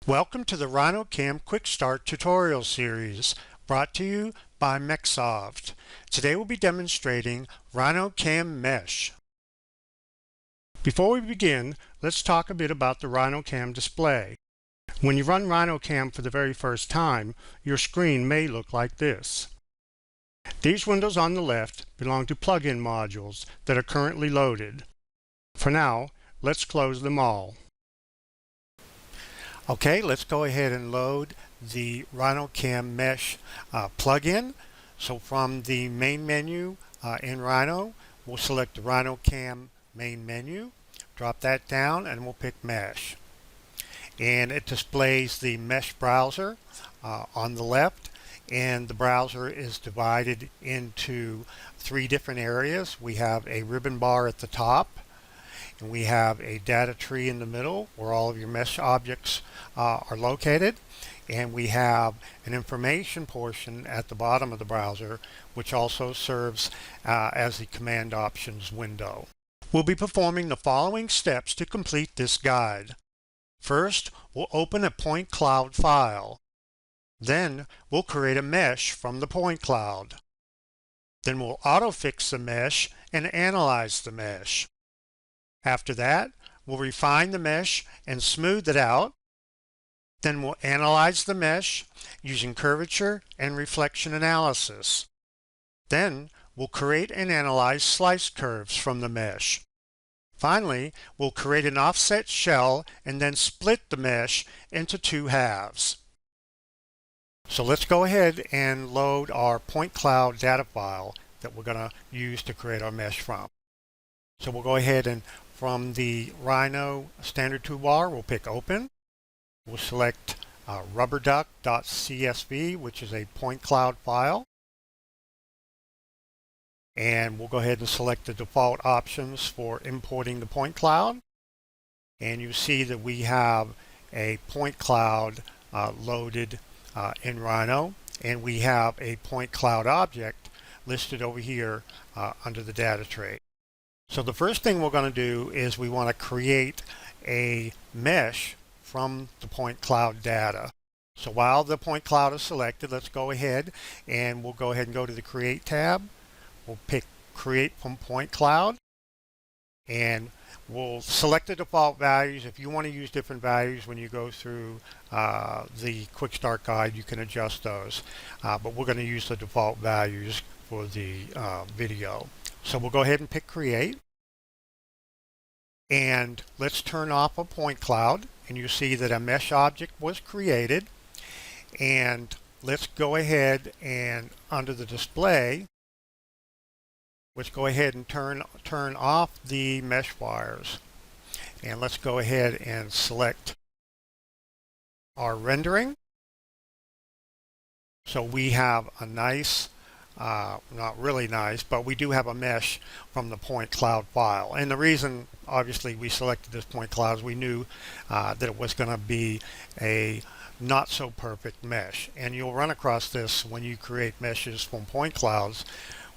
Welcome to the RhinoCAM Quick Start tutorial series brought to you by MecSoft. Today we'll be demonstrating RhinoCAM Mesh. Before we begin, let's talk a bit about the RhinoCAM display. When you run RhinoCAM for the very first time, your screen may look like this. These windows on the left belong to plugin modules that are currently loaded. For now, let's close them all. Okay, let's go ahead and load the RhinoCAM Mesh plugin. So from the main menu in Rhino, we'll select the RhinoCAM main menu, drop that down, and we'll pick Mesh. And it displays the Mesh browser on the left, and the browser is divided into three different areas. We have a ribbon bar at the top, and we have a data tree in the middle where all of your mesh objects are located, and we have an information portion at the bottom of the browser, which also serves as the command options window. We'll be performing the following steps to complete this guide. First, we'll open a point cloud file. Then we'll create a mesh from the point cloud. Then we'll auto-fix the mesh and analyze the mesh. After that, we'll refine the mesh and smooth it out. Then we'll analyze the mesh using curvature and reflection analysis. Then we'll create and analyze slice curves from the mesh. Finally, we'll create an offset shell and then split the mesh into two halves. So let's go ahead and load our point cloud data file that we're going to use to create our mesh from. So we'll go ahead and from the Rhino standard toolbar, we'll pick Open. We'll select rubberduck.csv, which is a point cloud file. And we'll go ahead and select the default options for importing the point cloud. And you see that we have a point cloud loaded in Rhino, and we have a point cloud object listed over here under the data tray. So the first thing we're going to do is we want to create a mesh from the point cloud data. So while the point cloud is selected, let's go ahead and we'll go ahead and go to the Create tab. We'll pick Create from Point Cloud, and we'll select the default values. If you want to use different values when you go through the Quick Start Guide, you can adjust those. But we're going to use the default values for the video. So we'll go ahead and pick Create. And let's turn off a point cloud, and you see that a mesh object was created. And let's go ahead and under the display, let's go ahead and turn off the mesh wires. And let's go ahead and select our rendering. So we have a nice, not really nice, but we do have a mesh from the point cloud file. And the reason, obviously, we selected this point cloud is we knew that it was going to be a not so perfect mesh. And you'll run across this when you create meshes from point clouds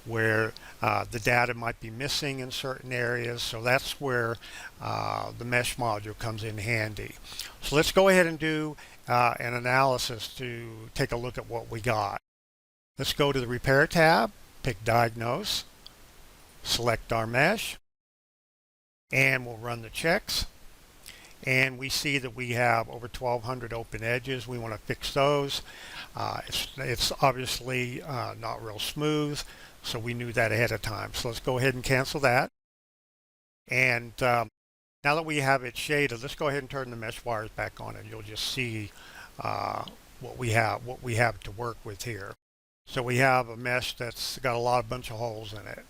where the data might be missing in certain areas. So that's where the mesh module comes in handy. So let's go ahead and do an analysis to take a look at what we got. Let's go to the Repair tab, pick Diagnose, select our mesh, and we'll run the checks. And we see that we have over 1,200 open edges. We want to fix those. It's obviously not real smooth, so we knew that ahead of time. So let's go ahead and cancel that. And now that we have it shaded, let's go ahead and turn the mesh wires back on, and you'll just see what we have to work with here. So we have a mesh that's got a bunch of holes in it.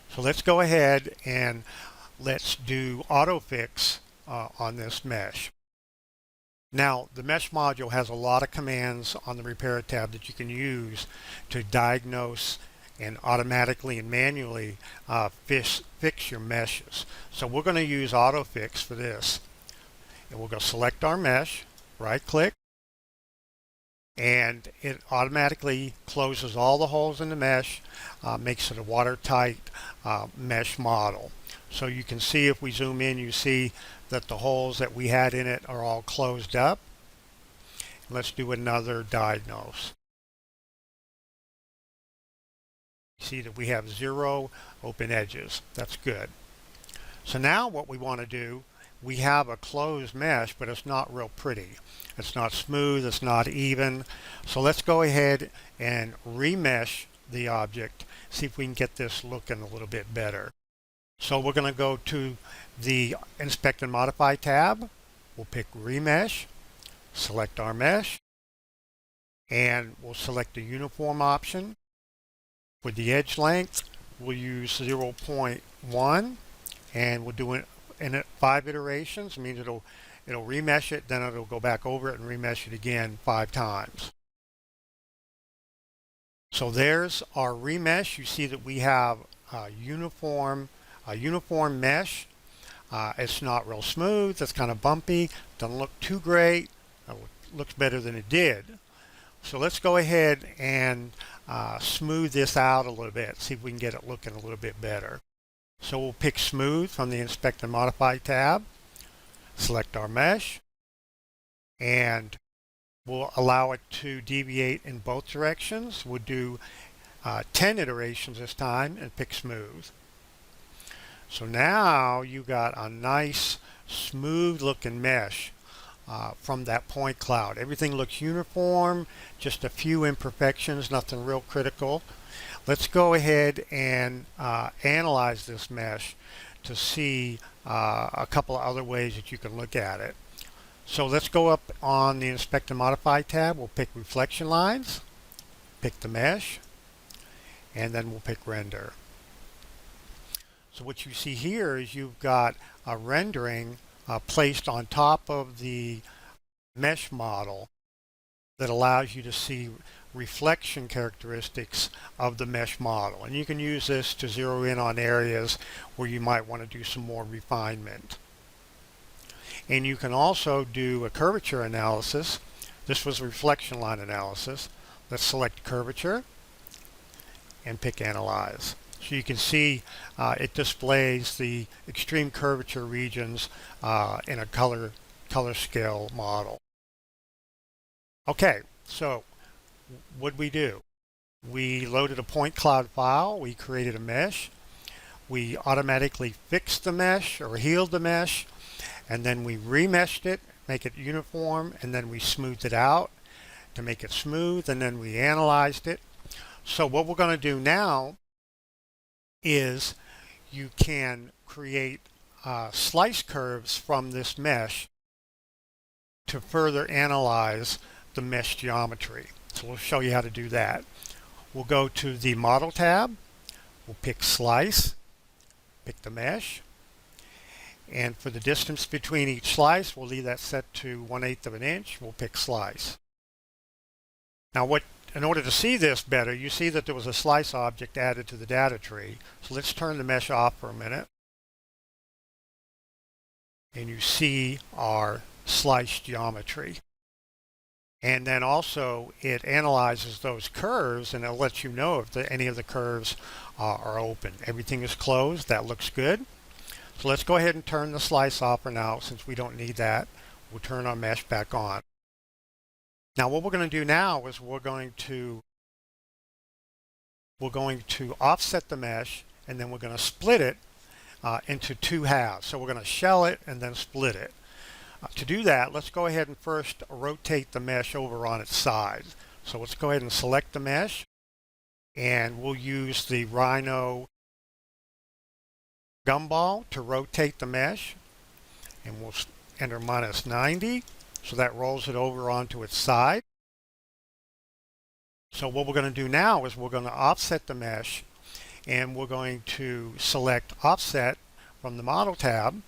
So let's go ahead and let's do auto fix on this mesh. Now the mesh module has a lot of commands on the Repair tab that you can use to diagnose and automatically and manually fix your meshes. So we're going to use auto fix for this. And we'll go select our mesh, right click, and it automatically closes all the holes in the mesh, makes it a watertight mesh model. So you can see, if we zoom in, you see that the holes that we had in it are all closed up. Let's do another diagnose. See that we have 0 open edges. That's good. So now what we want to do, we have a closed mesh, but it's not real pretty. It's not smooth, it's not even. So let's go ahead and remesh the object, see if we can get this looking a little bit better. So we're going to go to the Inspect and Modify tab. We'll pick Remesh, select our mesh, and we'll select the uniform option. With the edge length, we'll use 0.1, and we'll do it in 5 iterations. It means it'll remesh it, then it'll go back over it and remesh it again 5 times. So there's our remesh. You see that we have a uniform mesh. It's not real smooth. It's kind of bumpy. Doesn't look too great. Looks better than it did. So let's go ahead and smooth this out a little bit. See if we can get it looking a little bit better. So we'll pick Smooth from the Inspect and Modify tab. Select our mesh, and we'll allow it to deviate in both directions. We'll do 10 iterations this time and pick Smooth. So now you got a nice smooth looking mesh from that point cloud. Everything looks uniform, just a few imperfections, nothing real critical. Let's go ahead and analyze this mesh to see a couple of other ways that you can look at it. So let's go up on the Inspect and Modify tab. We'll pick Reflection Lines, pick the mesh, and then we'll pick Render. So what you see here is you've got a rendering placed on top of the mesh model that allows you to see reflection characteristics of the mesh model. And you can use this to zero in on areas where you might want to do some more refinement. And you can also do a curvature analysis. This was reflection line analysis. Let's select curvature and pick Analyze. So you can see it displays the extreme curvature regions in a color scale model. Okay, so what did we do? We loaded a point cloud file, we created a mesh, we automatically fixed the mesh or healed the mesh, and then we remeshed it, make it uniform, and then we smoothed it out to make it smooth, and then we analyzed it. So what we're going to do now is you can create slice curves from this mesh to further analyze the mesh geometry. So we'll show you how to do that. We'll go to the Model tab, we'll pick Slice, pick the mesh, and for the distance between each slice, we'll leave that set to 1/8 of an inch. We'll pick Slice. Now in order to see this better, you see that there was a slice object added to the data tree. So let's turn the mesh off for a minute. And you see our slice geometry. And then also it analyzes those curves, and it'll let you know if any of the curves are open. Everything is closed. That looks good. So let's go ahead and turn the slice off for now, since we don't need that. We'll turn our mesh back on. Now what we're going to do now is we're going to offset the mesh, and then we're going to split it into 2 halves. So we're going to shell it and then split it. To do that, let's go ahead and first rotate the mesh over on its side. So let's go ahead and select the mesh, and we'll use the Rhino gumball to rotate the mesh, and we'll enter -90. So that rolls it over onto its side. So what we're going to do now is we're going to offset the mesh, and we're going to select Offset from the Model tab,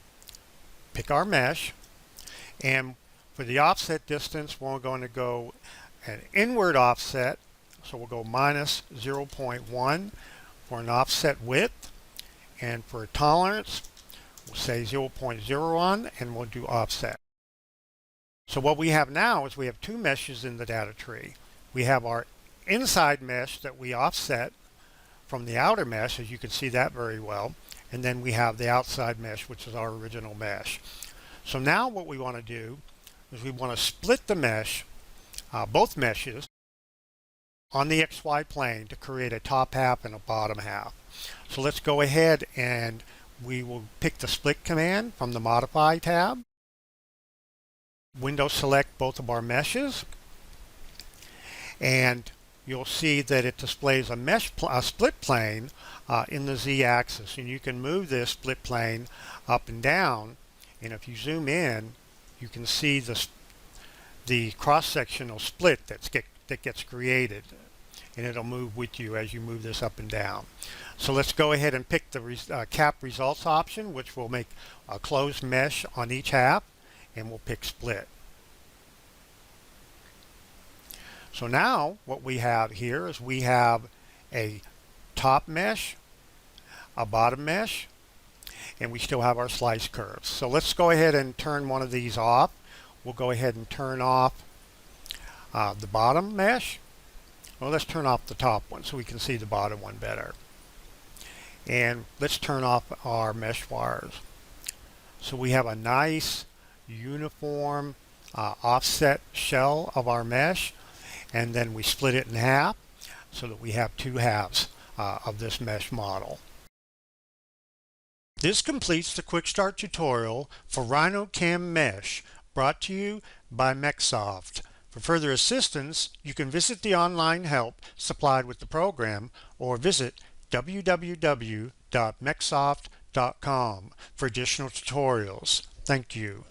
pick our mesh, and for the offset distance, we're going to go an inward offset. So we'll go -0.1 for an offset width, and for a tolerance, we'll say 0.01, and we'll do offset. So what we have now is we have 2 meshes in the data tree. We have our inside mesh that we offset from the outer mesh, as you can see that very well, and then we have the outside mesh, which is our original mesh. So now what we want to do is we want to split the mesh, both meshes, on the XY plane to create a top half and a bottom half. So let's go ahead and we will pick the split command from the modify tab. Window select both of our meshes, and you'll see that it displays a split plane in the Z-axis, and you can move this split plane up and down, and if you zoom in you can see the cross-sectional split that gets created, and it'll move with you as you move this up and down. So let's go ahead and pick the cap results option, which will make a closed mesh on each half, and we'll pick split. So now what we have here is we have a top mesh, a bottom mesh, and we still have our slice curves. So let's go ahead and turn one of these off. We'll go ahead and turn off the bottom mesh. Well, let's turn off the top one so we can see the bottom one better. And let's turn off our mesh wires. So we have a nice uniform offset shell of our mesh, and then we split it in half so that we have two halves of this mesh model. This completes the quick start tutorial for RhinoCAM Mesh, brought to you by MecSoft. For further assistance, you can visit the online help supplied with the program or visit www.mecsoft.com for additional tutorials. Thank you.